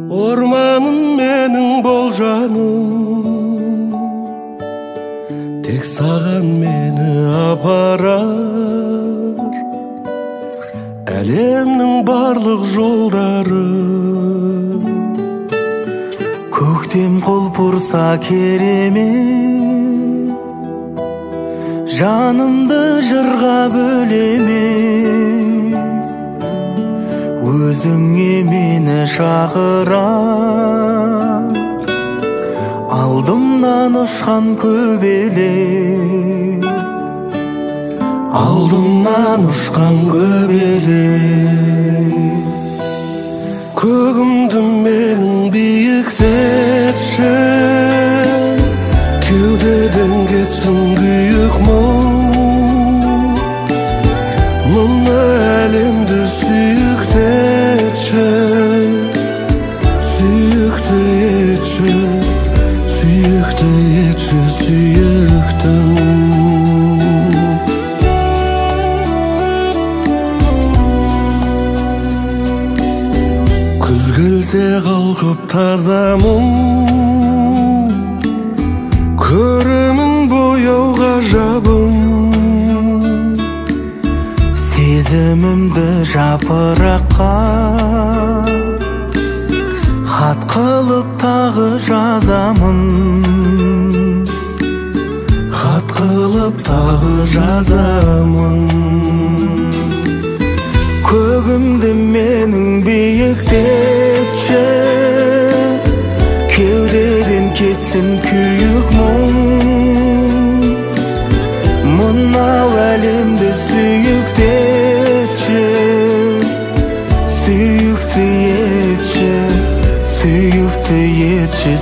Ormanım mening boljanım, tek sagan meni aparar. Elemning barlyk joldары Көктем құлпырса керемет, жанымды жырға бөлемек. Өзіңе мені шақырар, алдымнан ұшқан көбелек, алдымнан ұшқан көбелек. Көгімді менің биіктетші, кеудеден кетсін күйік мұң. Мына әлемді сүйікті етші, сүйікті етші, сүйікті етші, сүйіктім. Күз келсе қалқып таза мұң, көрімін бояу ғажабым. Сезімімді жапыраққа хат қылып тағы жазамын, хат қылып тағы жазамын. Көгімді менің биіктетші, кеудеден кетсін күйік мұң. Мынау әлемді сүйікті етші, сүйікті етші, сүйікті етші,